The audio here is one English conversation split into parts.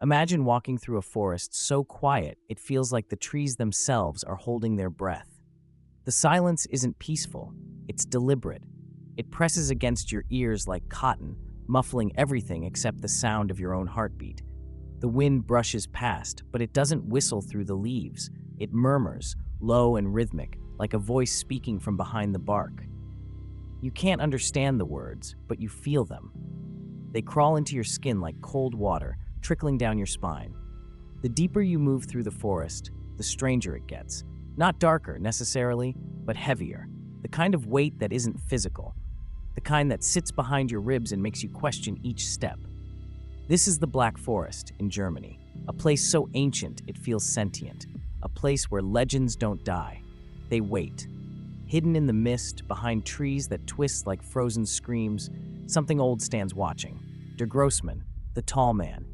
Imagine walking through a forest so quiet it feels like the trees themselves are holding their breath. The silence isn't peaceful, it's deliberate. It presses against your ears like cotton, muffling everything except the sound of your own heartbeat. The wind brushes past, but it doesn't whistle through the leaves. It murmurs, low and rhythmic, like a voice speaking from behind the bark. You can't understand the words, but you feel them. They crawl into your skin like cold water, trickling down your spine. The deeper you move through the forest, the stranger it gets. Not darker, necessarily, but heavier. The kind of weight that isn't physical. The kind that sits behind your ribs and makes you question each step. This is the Black Forest in Germany, a place so ancient it feels sentient, a place where legends don't die. They wait. Hidden in the mist, behind trees that twist like frozen screams, something old stands watching. Der Grossmann, the tall man.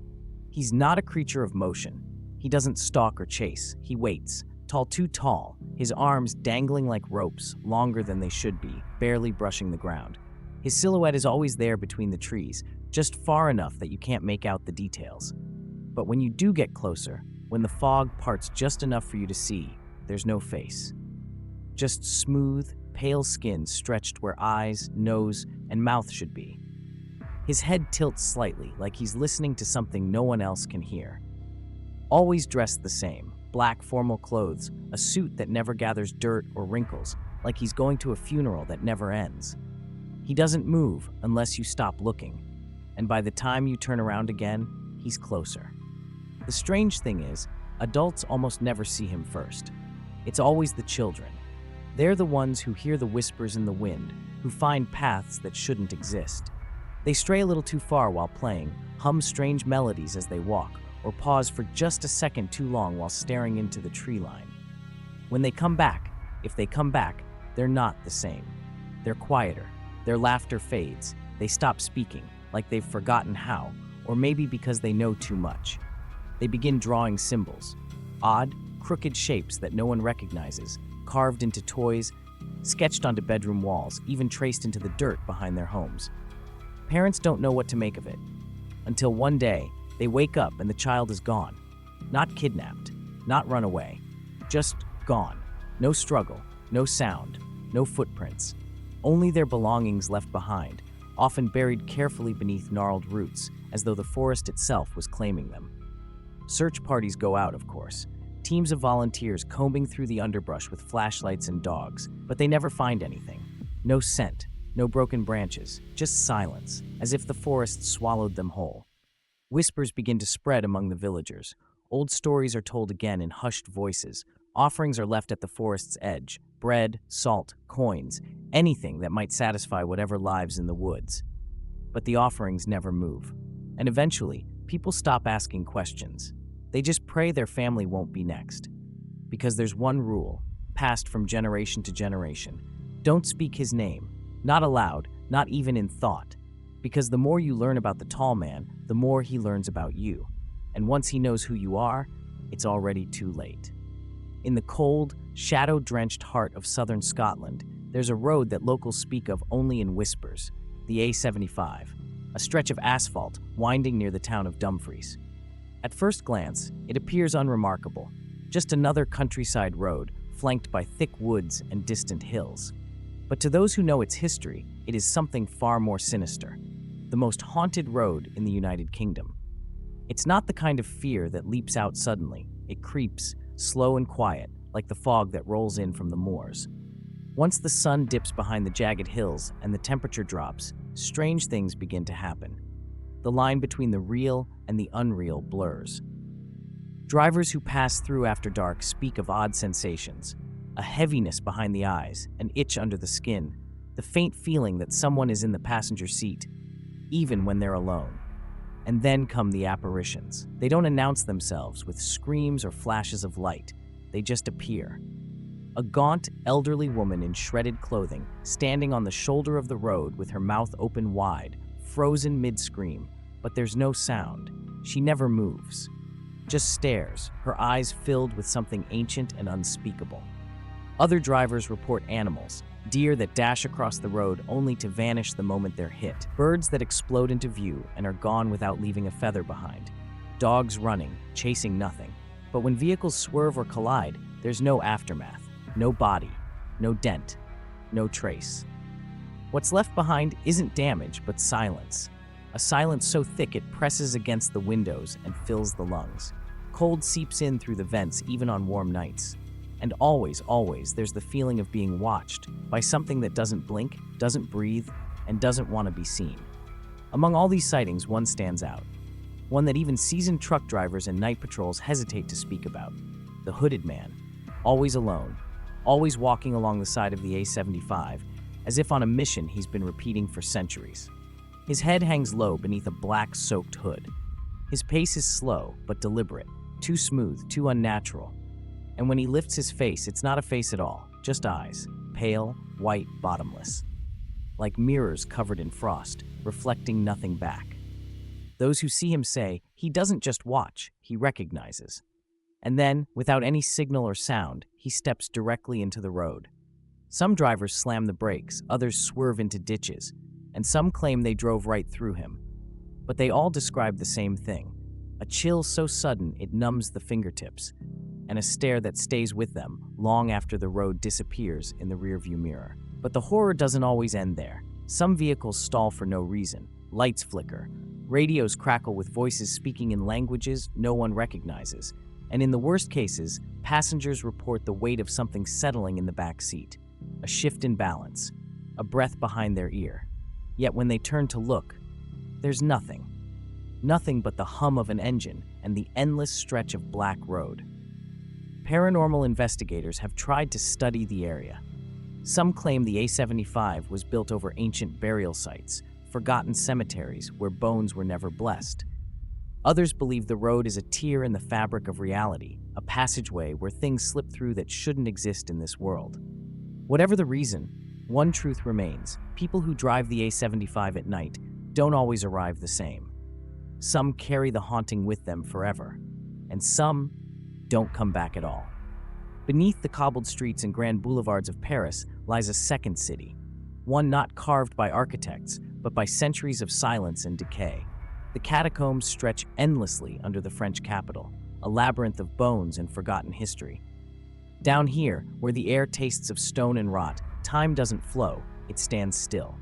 He's not a creature of motion. He doesn't stalk or chase. He waits, too tall, his arms dangling like ropes, longer than they should be, barely brushing the ground. His silhouette is always there between the trees, just far enough that you can't make out the details. But when you do get closer, when the fog parts just enough for you to see, there's no face. Just smooth, pale skin stretched where eyes, nose, and mouth should be. His head tilts slightly, like he's listening to something no one else can hear. Always dressed the same, black formal clothes, a suit that never gathers dirt or wrinkles, like he's going to a funeral that never ends. He doesn't move unless you stop looking, and by the time you turn around again, he's closer. The strange thing is, adults almost never see him first. It's always the children. They're the ones who hear the whispers in the wind, who find paths that shouldn't exist. They stray a little too far while playing, hum strange melodies as they walk, or pause for just a second too long while staring into the tree line. When they come back, if they come back, they're not the same. They're quieter. Their laughter fades. They stop speaking, like they've forgotten how, or maybe because they know too much. They begin drawing symbols, odd, crooked shapes that no one recognizes, carved into toys, sketched onto bedroom walls, even traced into the dirt behind their homes. Parents don't know what to make of it, until one day, they wake up and the child is gone. Not kidnapped, not run away, just gone. No struggle, no sound, no footprints. Only their belongings left behind, often buried carefully beneath gnarled roots, as though the forest itself was claiming them. Search parties go out, of course. Teams of volunteers combing through the underbrush with flashlights and dogs, but they never find anything. No scent, no broken branches, just silence, as if the forest swallowed them whole. Whispers begin to spread among the villagers. Old stories are told again in hushed voices. Offerings are left at the forest's edge. Bread, salt, coins, anything that might satisfy whatever lives in the woods. But the offerings never move. And eventually, people stop asking questions. They just pray their family won't be next. Because there's one rule, passed from generation to generation. Don't speak his name. Not aloud, not even in thought. Because the more you learn about the tall man, the more he learns about you. And once he knows who you are, it's already too late. In the cold, shadow-drenched heart of southern Scotland, there's a road that locals speak of only in whispers, the A75, a stretch of asphalt winding near the town of Dumfries. At first glance, it appears unremarkable, just another countryside road flanked by thick woods and distant hills. But to those who know its history, it is something far more sinister, the most haunted road in the United Kingdom. It's not the kind of fear that leaps out suddenly. It creeps, slow and quiet, like the fog that rolls in from the moors. Once the sun dips behind the jagged hills and the temperature drops, strange things begin to happen. The line between the real and the unreal blurs. Drivers who pass through after dark speak of odd sensations, a heaviness behind the eyes, an itch under the skin, the faint feeling that someone is in the passenger seat, even when they're alone. And then come the apparitions. They don't announce themselves with screams or flashes of light. They just appear. A gaunt, elderly woman in shredded clothing, standing on the shoulder of the road with her mouth open wide, frozen mid-scream, but there's no sound. She never moves. Just stares, her eyes filled with something ancient and unspeakable. Other drivers report animals, deer that dash across the road only to vanish the moment they're hit, birds that explode into view and are gone without leaving a feather behind, dogs running, chasing nothing. But when vehicles swerve or collide, there's no aftermath, no body, no dent, no trace. What's left behind isn't damage, but silence. A silence so thick it presses against the windows and fills the lungs. Cold seeps in through the vents even on warm nights. And always, there's the feeling of being watched by something that doesn't blink, doesn't breathe, and doesn't want to be seen. Among all these sightings, one stands out. One that even seasoned truck drivers and night patrols hesitate to speak about. The hooded man. Always alone. Always walking along the side of the A75, as if on a mission he's been repeating for centuries. His head hangs low beneath a black, soaked hood. His pace is slow, but deliberate. Too smooth, too unnatural. And when he lifts his face, it's not a face at all, just eyes. Pale, white, bottomless. Like mirrors covered in frost, reflecting nothing back. Those who see him say, he doesn't just watch, he recognizes. And then, without any signal or sound, he steps directly into the road. Some drivers slam the brakes, others swerve into ditches, and some claim they drove right through him. But they all describe the same thing. A chill so sudden it numbs the fingertips, and a stare that stays with them long after the road disappears in the rearview mirror. But the horror doesn't always end there. Some vehicles stall for no reason. Lights flicker. Radios crackle with voices speaking in languages no one recognizes. And in the worst cases, passengers report the weight of something settling in the back seat. A shift in balance. A breath behind their ear. Yet when they turn to look, there's nothing. Nothing but the hum of an engine and the endless stretch of black road. Paranormal investigators have tried to study the area. Some claim the A75 was built over ancient burial sites, forgotten cemeteries where bones were never blessed. Others believe the road is a tear in the fabric of reality, a passageway where things slip through that shouldn't exist in this world. Whatever the reason, one truth remains: people who drive the A75 at night don't always arrive the same. Some carry the haunting with them forever, and some don't come back at all. Beneath the cobbled streets and grand boulevards of Paris lies a second city, one not carved by architects, but by centuries of silence and decay. The catacombs stretch endlessly under the French capital, a labyrinth of bones and forgotten history. Down here, where the air tastes of stone and rot, time doesn't flow, it stands still.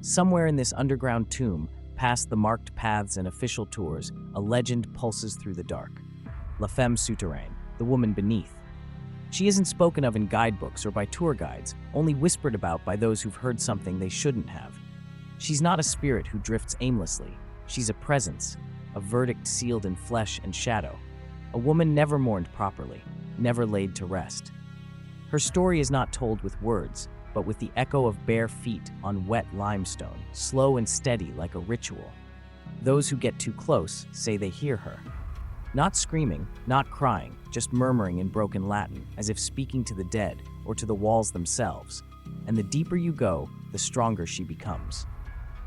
Somewhere in this underground tomb, past the marked paths and official tours, a legend pulses through the dark. La Femme Souterraine, the woman beneath. She isn't spoken of in guidebooks or by tour guides, only whispered about by those who've heard something they shouldn't have. She's not a spirit who drifts aimlessly. She's a presence, a verdict sealed in flesh and shadow. A woman never mourned properly, never laid to rest. Her story is not told with words, but with the echo of bare feet on wet limestone, slow and steady like a ritual. Those who get too close say they hear her. Not screaming, not crying, just murmuring in broken Latin, as if speaking to the dead or to the walls themselves. And the deeper you go, the stronger she becomes.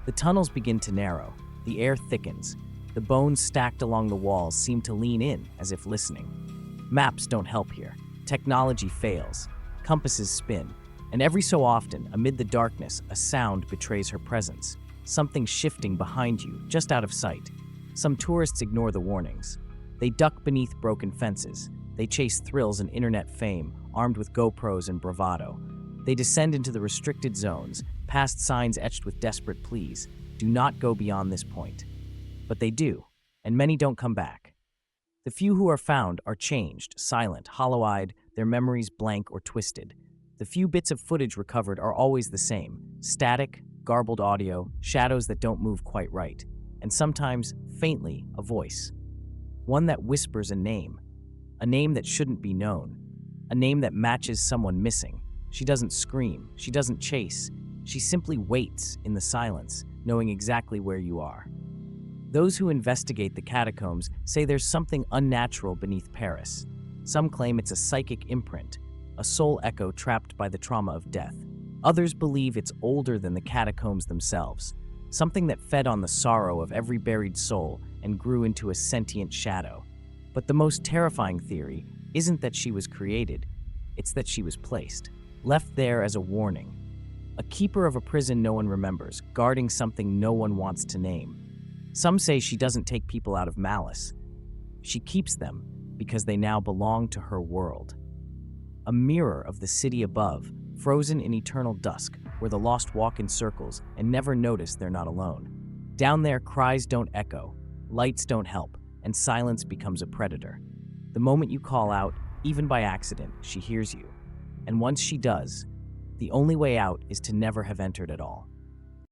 The tunnels begin to narrow, the air thickens. The bones stacked along the walls seem to lean in, as if listening. Maps don't help here. Technology fails. Compasses spin. And every so often, amid the darkness, a sound betrays her presence. Something shifting behind you, just out of sight. Some tourists ignore the warnings. They duck beneath broken fences. They chase thrills and internet fame, armed with GoPros and bravado. They descend into the restricted zones, past signs etched with desperate pleas. Do not go beyond this point. But they do, and many don't come back. The few who are found are changed, silent, hollow-eyed, their memories blank or twisted. The few bits of footage recovered are always the same: static, garbled audio, shadows that don't move quite right, and sometimes, faintly, a voice. One that whispers a name that shouldn't be known, a name that matches someone missing. She doesn't scream, she doesn't chase, she simply waits in the silence, knowing exactly where you are. Those who investigate the catacombs say there's something unnatural beneath Paris. Some claim it's a psychic imprint, a soul echo trapped by the trauma of death. Others believe it's older than the catacombs themselves, something that fed on the sorrow of every buried soul and grew into a sentient shadow. But the most terrifying theory isn't that she was created, it's that she was placed, left there as a warning. A keeper of a prison no one remembers, guarding something no one wants to name. Some say she doesn't take people out of malice. She keeps them because they now belong to her world. A mirror of the city above, frozen in eternal dusk, where the lost walk in circles and never notice they're not alone. Down there, cries don't echo, lights don't help, and silence becomes a predator. The moment you call out, even by accident, she hears you. And once she does, the only way out is to never have entered at all.